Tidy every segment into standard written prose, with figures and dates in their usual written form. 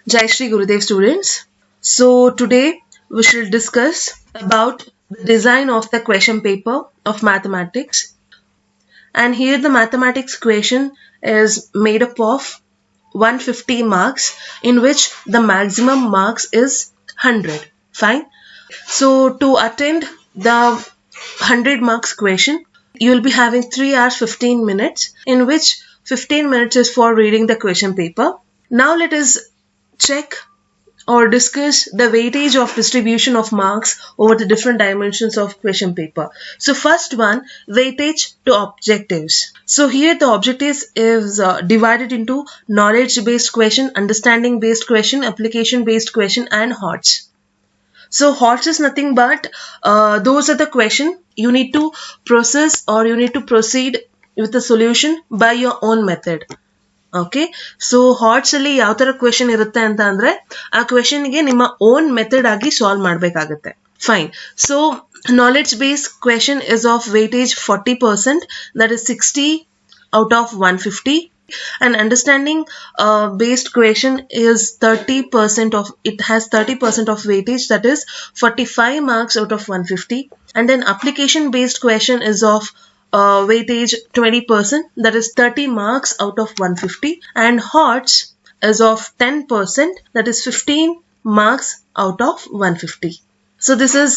Jai Shri Gurudev students. So today we shall discuss about the design of the question paper of mathematics. And here the mathematics question is made up of 150 marks, in which the maximum marks is 100. Fine. So to attend the 100 marks question, you will be having 3 hours 15 minutes, in which 15 minutes is for reading the question paper. Now let us check or discuss the weightage of distribution of marks over the different dimensions of question paper. So first one, weightage to objectives. So here the objectives is divided into knowledge based question, understanding based question, application based question and HOTS. So HOTS is nothing but those are the question you need to process or you need to proceed with the solution by your own method. Okay so ಹಾಟ್ಸ್ ಅಲ್ಲಿ ಯಾವ ತರ question ಇರುತ್ತೆ ಅಂತ ಅಂದ್ರೆ ಆ ಕ್ವೆಶನ್ಗೆ ನಿಮ್ಮ own method ಆಗಿ ಸಾಲ್ವ್ ಮಾಡಬೇಕಾಗುತ್ತೆ. Fine. So knowledge based question is of weightage 40%, that is 60 out of 150. And understanding based question is 30% of it has 30% of weightage, that is 45 marks out of 150. And then application based question is of weightage 20%, that is 30 marks out of 150. And HOTS is of 10%, that is 15 marks out of 150. So this is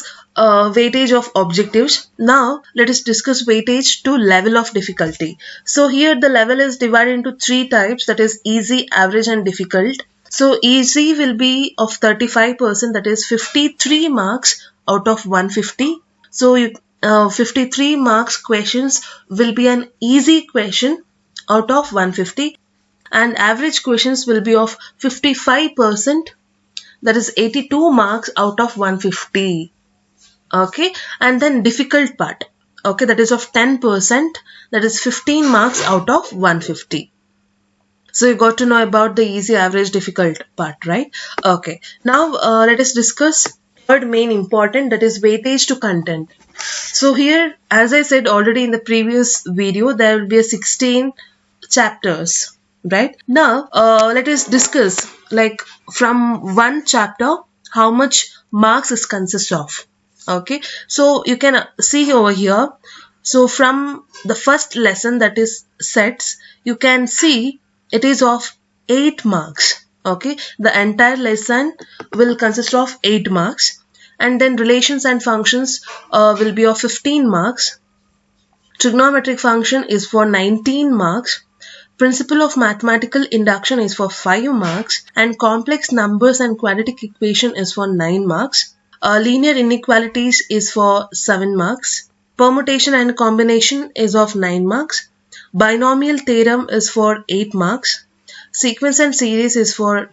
weightage of objectives. Now let us discuss weightage to level of difficulty. So here the level is divided into 3 types, that is easy, average and difficult. So easy will be of 35%, that is 53 marks out of 150. So 53 marks questions will be an easy question out of 150, and average questions will be of 55%, that is 82 marks out of 150. Okay, and then difficult part, okay, that is of 10%, that is 15 marks out of 150. So you got to know about the easy, average, difficult part, right? Okay, now let us discuss third main important, that is weightage to content. So here, as I said already in the previous video, there will be a 16 chapters, right? Now let us discuss like from one chapter how much marks is consist of. Okay, so you can see over here. So from the first lesson, that is sets, you can see it is of 8 marks. Okay, the entire lesson will consist of 8 marks. And then relations and functions will be of 15 marks. Trigonometric function is for 19 marks. Principle of mathematical induction is for 5 marks. And complex numbers and quadratic equation is for 9 marks. Linear inequalities is for 7 marks. Permutation and combination is of 9 marks. Binomial theorem is for 8 marks. Sequence and series is for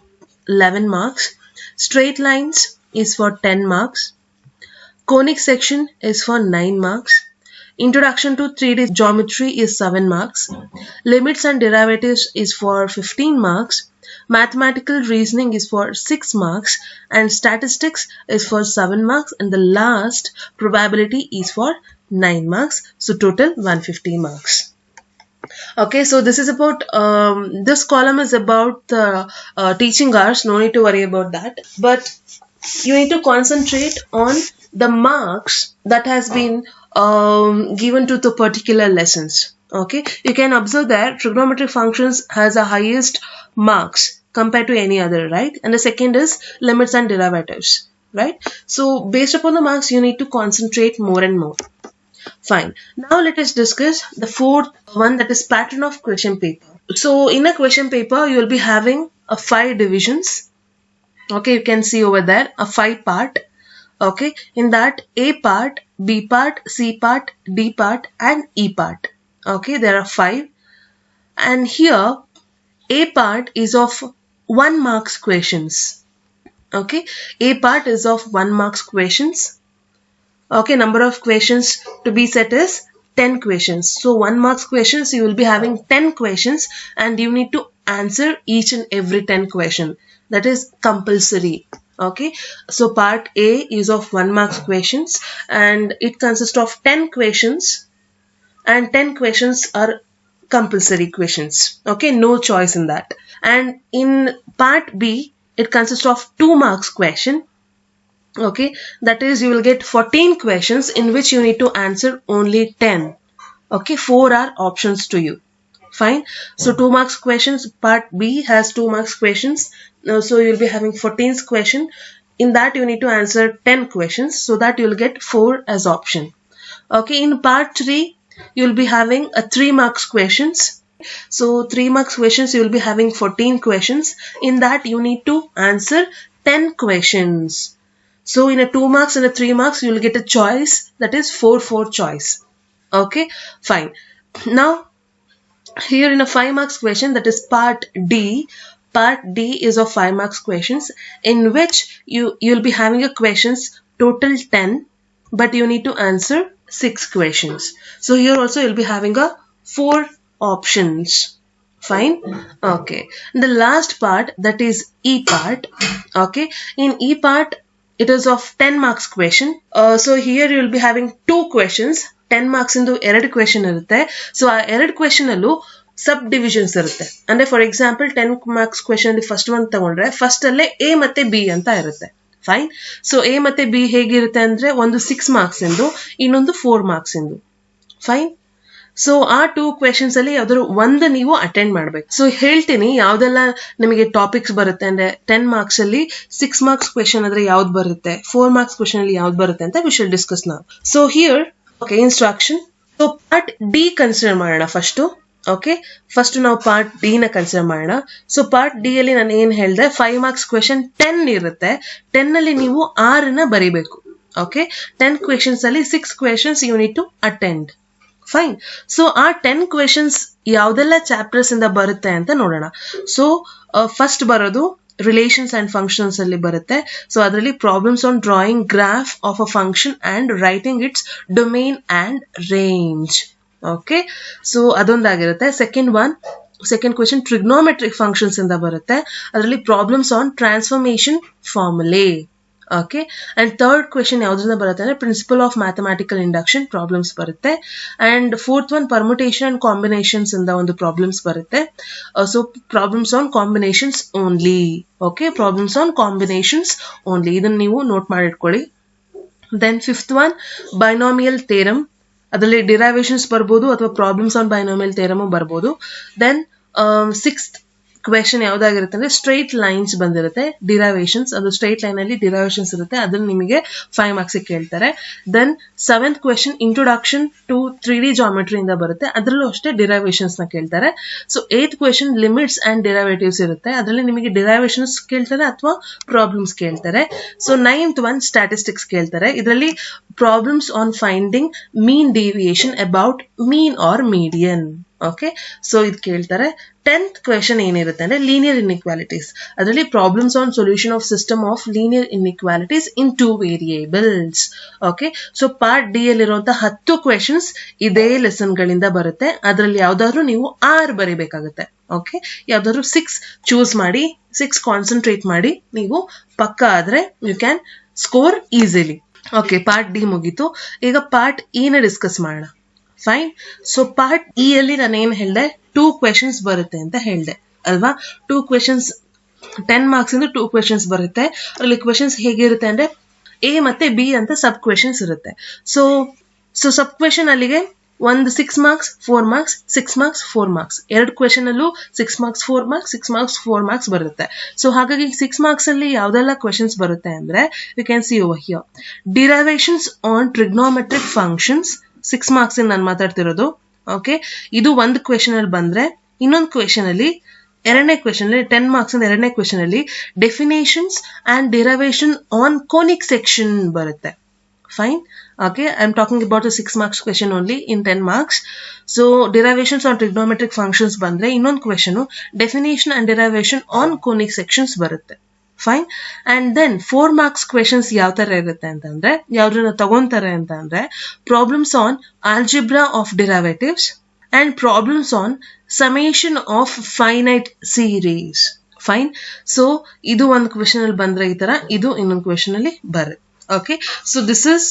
11 marks. Straight lines is for 10 marks. Conic section is for 9 marks. Introduction to 3D geometry is 7 marks. Limits and derivatives is for 15 marks. Mathematical reasoning is for 6 marks. And statistics is for 7 marks. And the last, probability, is for 9 marks. So total 150 marks. Okay, so this is about this column is about the teaching hours. No need to worry about that, but you need to concentrate on the marks that has been given to the particular lessons. Okay, you can observe that trigonometric functions has the highest marks compared to any other, right? And the second is limits and derivatives, right? So based upon the marks, you need to concentrate more and more. Fine. Now let us discuss the fourth one, that is pattern of question paper. So in a question paper, you will be having a 5 divisions. Okay, you can see over there a 5 part. Okay, in that A part, B part, C part, D part and E part. Okay, there are 5. And here A part is of 1 marks questions. Okay, A part is of 1 marks questions. Okay, number of questions to be set is 10 questions. So 1 marks questions, you will be having 10 questions and you need to answer each and every 10 question. That is compulsory. Okay, so part A is of 1 marks questions and it consists of 10 questions, and 10 questions are compulsory questions. Okay, no choice in that. And in part B, it consists of 2 marks question. Okay, that is, you will get 14 questions in which you need to answer only 10. Okay, 4 are options to you. Fine. So 2 marks questions. Part B has 2 marks questions. So you'll be having 14th question. In that you need to answer 10 questions, so that you'll get 4 as option. Okay, in part 3 you'll be having a 3 marks questions. So 3 marks questions, you will be having 14 questions. In that you need to answer 10 questions. So in a 2 marks and a 3 marks, you will get a choice, that is 4 choice. Okay, fine. Now here in a 5 marks question, that is part D. Part D is of 5 marks questions, in which you'll be having a questions total 10, but you need to answer 6 questions. So here also you'll be having a 4 options. Fine. Okay. The last part, that is E part. Okay. In E part, it is of 10 marks question. So here you will be having 2 questions. 10 marks into 2 question irutte. So ಆ 2 question ಅಲ್ಲೂ ಸಬ್ divisions ಇರುತ್ತೆ. ಅಂದ್ರೆ for example 10 marks question ಅಲ್ಲಿ first one ತಗೊಂಡ್ರೆ first ಅಲ್ಲೇ A ಮತ್ತೆ B ಅಂತ ಇರುತ್ತೆ. ಫೈನ್. ಸೊ ಎ ಮತ್ತೆ ಬಿ ಹೇಗಿರುತ್ತೆ ಅಂದ್ರೆ ಒಂದು 6 marks ಎಂದು, ಇನ್ನೊಂದು 4 marks ಎಂದು. ಫೈನ್. ಸೊ ಆ 2 questions ಅಲ್ಲಿ ಯಾವ್ದಾದ್ರು ಒಂದು ನೀವು ಅಟೆಂಡ್ ಮಾಡ್ಬೇಕು. ಸೊ ಹೇಳ್ತೀನಿ ಯಾವ್ದೆಲ್ಲ ನಿಮಗೆ ಟಾಪಿಕ್ಸ್ ಬರುತ್ತೆ ಅಂದ್ರೆ 10 marks ಅಲ್ಲಿ 6 marks question ಆದ್ರೆ ಯಾವ್ದು ಬರುತ್ತೆ, 4 marks question ಅಲ್ಲಿ ಯಾವ್ದು ಬರುತ್ತೆ ಅಂತ ವಿ ಶಲ್ ಡಿಸ್ಕಸ್ ನಾವು. So here okay, instruction. So part D consider ಮಾಡೋಣ ಫಸ್ಟ್. ಓಕೆ, ಫಸ್ಟ್ ನಾವು ಪಾರ್ಟ್ ಡಿ ನ ಕನ್ಸಿಡರ್ ಮಾಡೋಣ. ಸೊ ಪಾರ್ಟ್ ಡಿ ಅಲ್ಲಿ ನಾನು ಏನ್ ಹೇಳ್ದೆ, 5 marks question 10 ಇರುತ್ತೆ. 10 ಅಲ್ಲಿ ನೀವು 6 ಬರೀಬೇಕು. ಓಕೆ, 10 questions ಅಲ್ಲಿ 6 questions you need to attend. Fine. So ಆ 10 questions ಯಾವ್ದೆಲ್ಲ ಚಾಪ್ಟರ್ಸ್ ಇಂದ ಬರುತ್ತೆ ಅಂತ ನೋಡೋಣ. ಸೊ ಫಸ್ಟ್ ಬರೋದು ರಿಲೇಷನ್ಸ್ ಅಂಡ್ ಫಂಕ್ಷನ್ಸ್ ಅಲ್ಲಿ ಬರುತ್ತೆ. ಸೊ ಅದರಲ್ಲಿ problems on drawing graph of a function and writing its domain and range. Okay, so ಅದೊಂದಾಗಿರುತ್ತೆ. ಸೆಕೆಂಡ್ ಕ್ವೆಶನ್ ಟ್ರಿಗ್ನೋಮೆಟ್ರಿಕ್ ಫಂಕ್ಷನ್ಸ್ ಇಂದ ಬರುತ್ತೆ. ಅದರಲ್ಲಿ problems on transformation formulae. Okay, and third question ಯಾವ್ದ್ರಿಂದ ಬರುತ್ತೆ ಅಂದ್ರೆ principle of mathematical induction problems ಬರುತ್ತೆ. And fourth one permutation and combinations ಇಂದ ಒಂದು ಪ್ರಾಬ್ಲಮ್ಸ್ ಬರುತ್ತೆ. So problems on combinations only. Okay, problems on combinations only, ಇದನ್ನ ನೀವು ನೋಟ್ ಮಾಡಿಟ್ಕೊಳ್ಳಿ. Then fifth one binomial theorem. ಅದರಲ್ಲಿ ಡಿರೈವೇಷನ್ಸ್ ಬರ್ಬೋದು ಅಥವಾ ಪ್ರಾಬ್ಲಮ್ಸ್ ಆನ್ ಬೈನಾಮಿಯಲ್ ಥೇರಮ್ ಬರ್ಬೋದು. ದೆನ್ ಸಿಕ್ಸ್ತ್ ಕ್ವೆಶನ್ ಯಾವ್ದಾಗಿರುತ್ತೆ ಅಂದ್ರೆ ಸ್ಟ್ರೈಟ್ ಲೈನ್ಸ್ ಬಂದಿರುತ್ತೆ, ಡಿರೈವೇಷನ್ಸ್. ಅದು ಸ್ಟ್ರೈಟ್ ಲೈನ್ ಅಲ್ಲಿ ಡಿರೈವೇಷನ್ಸ್ ಇರುತ್ತೆ, ಅದ್ರಲ್ಲಿ ನಿಮಗೆ 5 marks ಕೇಳ್ತಾರೆ. Then 7th question introduction to 3D geometry ಇಂದ ಬರುತ್ತೆ, ಅದರಲ್ಲೂ ಅಷ್ಟೇ ಡಿರೈವೇಷನ್ಸ್ ನ ಕೇಳ್ತಾರೆ. So 8th question limits and derivatives ಇರುತ್ತೆ, ಅದರಲ್ಲಿ ನಿಮಗೆ ಡಿರೈವೇಷನ್ಸ್ ಕೇಳ್ತಾರೆ ಅಥವಾ ಪ್ರಾಬ್ಲಮ್ಸ್ ಕೇಳ್ತಾರೆ. ಸೊ 9th ಒನ್ ಸ್ಟ್ಯಾಟಿಸ್ಟಿಕ್ಸ್ ಕೇಳ್ತಾರೆ, ಇದರಲ್ಲಿ problems on finding mean deviation about mean or median. Okay, so ಇದು ಕೇಳ್ತಾರೆ. 10th ಕ್ವೆಶನ್ ಏನಿರುತ್ತೆ ಅಂದ್ರೆ ಲೀನಿಯರ್ ಇನ್ಇಕ್ವಾಲಿಟೀಸ್, ಅದರಲ್ಲಿ problems on solution of system of linear inequalities in 2 variables. Okay, so part D ಅಲ್ಲಿರುವಂತಹ 10 questions ಇದೇ lesson ಗಳಿಂದ ಬರುತ್ತೆ. ಅದರಲ್ಲಿ ಯಾವ್ದಾದ್ರು ನೀವು 6 ಬರೀಬೇಕಾಗುತ್ತೆ. ಓಕೆ, ಯಾವ್ದಾದ್ರು 6 ಚೂಸ್ ಮಾಡಿ, 6 ಕಾನ್ಸಂಟ್ರೇಟ್ ಮಾಡಿ, ನೀವು ಪಕ್ಕ ಆದ್ರೆ you can score easily. Okay, part D ಮುಗೀತು. ಈಗ ಪಾರ್ಟ್ ಇ ನ ಡಿಸ್ಕಸ್ ಮಾಡೋಣ. ಫೈನ್. ಸೊ ಪಾರ್ಟ್ ಇ ಅಲ್ಲಿ ನಾನು ಏನ್ ಹೇಳ್ದೆ, 2 questions ಬರುತ್ತೆ ಅಂತ ಹೇಳ್ದೆ ಅಲ್ವಾ. 2 questions 10 marks ಇಂದ 2 questions ಬರುತ್ತೆ. ಅಲ್ಲಿ ಕ್ವೆಶನ್ಸ್ ಹೇಗಿರುತ್ತೆ ಅಂದ್ರೆ ಎ ಮತ್ತೆ ಬಿ ಅಂತ ಸಬ್ ಕ್ವೆಶನ್ಸ್ ಇರುತ್ತೆ. ಸೊ ಸಬ್ ಕ್ವೆಶನ್ ಅಲ್ಲಿಗೆ ಒಂದು 6 marks 4 marks 6 marks 4 marks, 2 question ಅಲ್ಲೂ 6 marks 4 marks 6 marks 4 marks ಬರುತ್ತೆ. ಸೊ ಹಾಗಾಗಿ 6 marks ಅಲ್ಲಿ ಯಾವ್ದೆಲ್ಲ ಕ್ವೆಶನ್ಸ್ ಬರುತ್ತೆ ಅಂದ್ರೆ you can see over here. Derivations on trigonometric functions 6 marks ನಾನು ಮಾತಾಡ್ತಿರೋದು. ಓಕೆ, ಇದು ಒಂದು ಕ್ವೆಶನ್ ಅಲ್ಲಿ ಬಂದ್ರೆ, ಇನ್ನೊಂದು ಕ್ವೆಶನ್ ಅಲ್ಲಿ 2ನೇ ಕ್ವೆಶನ್ ಅಲ್ಲಿ 10 marks ಇಂದ 2ನೇ ಕ್ವೆಶನ್ ಅಲ್ಲಿ definitions and derivation on conic section ಬರುತ್ತೆ. Fine. Okay, I am talking about 6 marks question only in 10 marks. So derivations on trigonometric functions ಬಂದ್ರೆ ಇನ್ನೊಂದು question definition and derivation on conic sections ಬರುತ್ತೆ. Fine. And then 4 marks questions ಯಾವ ತರ ಇರುತ್ತೆ ಅಂತಂದ್ರೆ, ಯಾವ್ದನ್ನ ತಗೊಂತಾರೆ ಅಂತ ಅಂದ್ರೆ problems on algebra of derivatives and problems on summation of finite series. Fine. So ಇದು ಒಂದು ಕ್ವೆಶನ್ ಅಲ್ಲಿ ಬಂದ್ರೆ ಈ ತರ, ಇದು ಇನ್ನೊಂದು ಕ್ವೆಶನ್ ಅಲ್ಲಿ ಬರುತ್ತೆ. Okay, so this is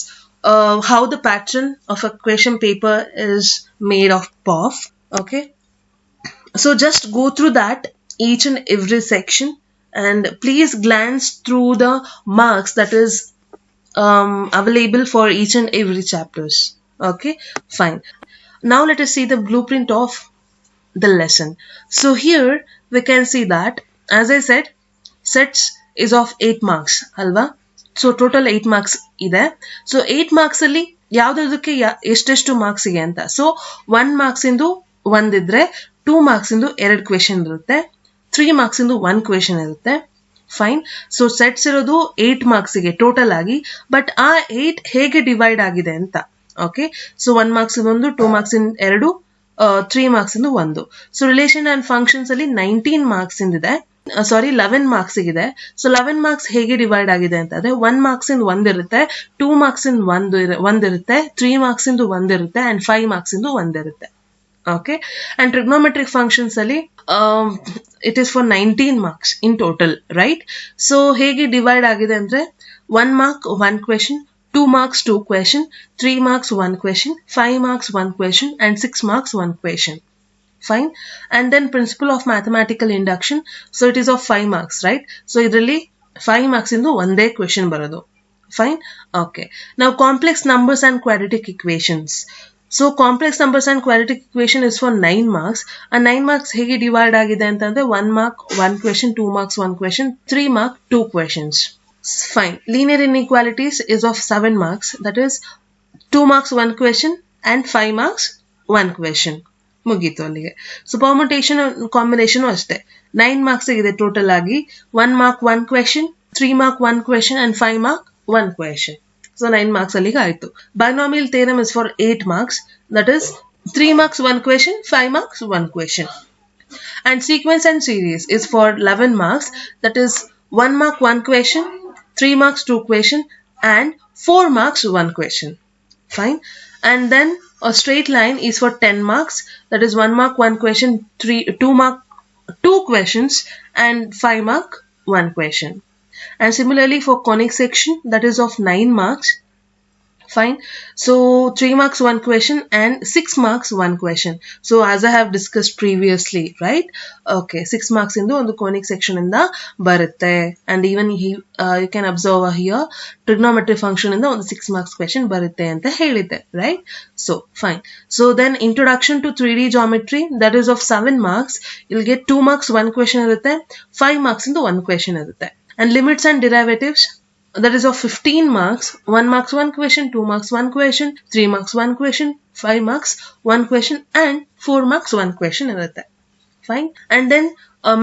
how the pattern of a question paper is made of POF. Okay, so just go through that each and every section and please glance through the marks that is available for each and every chapters. Okay, fine. Now let us see the blueprint of the lesson. So here we can see that, as I said, sets is of 8 marks alva. So total 8 marks ಇದೆ. So 8 marks ಅಲ್ಲಿ ಯಾವುದಕ್ಕೆ ಎಷ್ಟೆಷ್ಟು marks ಗೆ ಅಂತ. So 1 marks ಇಂದು ಒಂದಿದ್ರೆ 2 marks ಇಂದು 2 question ಇರುತ್ತೆ, 3 marks ಇಂದು 1 question ಇರುತ್ತೆ. Fine. So sets ಇರೋದು 8 marks ಗೆ ಟೋಟಲ್ ಆಗಿ, ಬಟ್ ಆ 8 ಹೇಗೆ ಡಿವೈಡ್ ಆಗಿದೆ ಅಂತ. ಓಕೆ, ಸೊ 1 marks ಇಂದೊಂದು, 2 marks ಇಂದ 2, 3 marks ಇಂದು 1. ಸೊ ರಿಲೇಷನ್ ಅಂಡ್ ಫಂಕ್ಷನ್ಸ್ ಅಲ್ಲಿ 19 marks ಇಂದಿದೆ, ಸಾರಿ 11 marks ಇದೆ. ಸೊ 11 marks ಹೇಗೆ ಡಿವೈಡ್ ಆಗಿದೆ ಅಂತಂದ್ರೆ 1 marks ಇಂದ 1 ಇರುತ್ತೆ, 2 marks ಇಂದ 1 ಇರುತ್ತೆ, 3 marks ಇಂದ 1 ಇರುತ್ತೆ, ಅಂಡ್ 5 marks ಇಂದ 1 ಇರುತ್ತೆ. Okay, and trigonometric functions ali it is for 19 marks in total, right? So hege divide agide andre 1 mark 1 question, 2 marks 2 question, 3 marks 1 question, 5 marks 1 question, and 6 marks 1 question. Fine. And then principle of mathematical induction, so it is of 5 marks, right? So idralli 5 marks indu onde question barodu. Fine. Okay, now complex numbers and quadratic equations. So complex numbers and quadratic equation is for 9 marks. And 9 marks hege divide agide antandre 1 mark 1 question, 2 marks 1 question, 3 mark 2 questions. Fine. Linear inequalities is of 7 marks, that is 2 marks 1 question and 5 marks 1 question. ಮುಗೀತು ಅಲ್ಲಿಗೆ. So permutation combination ಅಷ್ಟೇ. 9 marks ಇದೆ total ಆಗಿ. 1 mark 1 question, 3 mark 1 question, and 5 mark 1 question. So 9 marks ಅಲ್ಲಿಗೆ ಆಯ್ತು. Binomial theorem is for 8 marks, that is 3 marks 1 question, 5 marks 1 question. And sequence and series is for 11 marks, that is 1 mark 1 question, 3 marks 2 question, and 4 marks 1 question. Fine. And then a straight line is for 10 marks, that is 1 mark 1 question, 2 mark 2 questions, and 5 mark 1 question. And similarly for conic section, that is of 9 marks. Fine. So 3 marks 1 question and 6 marks 1 question. So as I have discussed previously, right? Okay, 6 marks indu ಒಂದು conic section ಇಂದ ಬರುತ್ತೆ. And even you can observe here trigonometry function ಇಂದ ಒಂದು 6 marks question ಬರುತ್ತೆ ಅಂತ ಹೇಳಿದ್ದೆ, right? So fine. So then introduction to 3D geometry, that is of 7 marks. You'll get 2 marks 1 question ಇರುತ್ತೆ, 5 marks ಇಂದ 1 question ಇರುತ್ತೆ. And limits and derivatives, that is of 15 marks. 1 marks 1 question, 2 marks 1 question, 3 marks 1 question, 5 marks 1 question, and 4 marks 1 question irutte. Fine. And then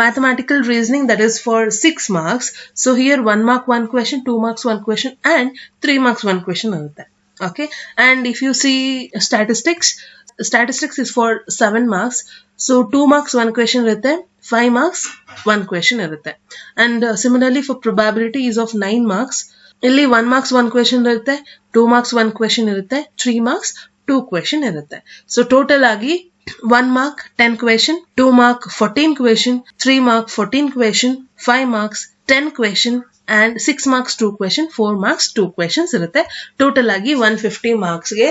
mathematical reasoning, that is for 6 marks. So here 1 mark 1 question, 2 marks 1 question, and 3 marks 1 question irutte. Okay. And if you see statistics is for 7 marks. So 2 marks 1 question irutte, 5 marks 1 question irutte. And similarly for probability is of 9 marks. Illi 1 marks 1 question irutte, 2 marks 1 question irutte, 3 marks 2 question irutte. So total agi 1 mark 10 question, 2 mark 14 question, 3 mark 14 question, 5 marks 10 question, and 6 marks 2 question, 4 marks 2 questions irutte. Total agi 150 marks ge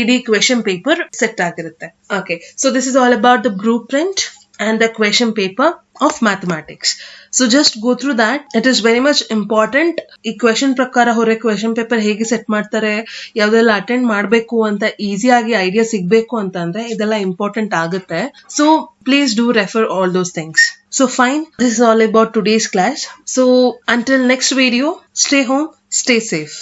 idi question paper set ಆಗಿರುತ್ತೆ. Okay, so this is all about the blueprint and the question paper of mathematics. So just go through that. It is very much important. ಈ question ಪ್ರಕಾರ ಹೊರೆ question paper ಹೇಗೆ set ಮಾಡ್ತಾರೆ, ಯಾವ್ದೆಲ್ಲ attend ಮಾಡಬೇಕು ಅಂತ easy ಆಗಿ idea ಸಿಗಬೇಕು ಅಂತಂದ್ರೆ ಇದೆಲ್ಲ ಇಂಪಾರ್ಟೆಂಟ್ ಆಗುತ್ತೆ. So please do refer all those things. So fine, this is all about today's class. So until next video, stay home, stay safe.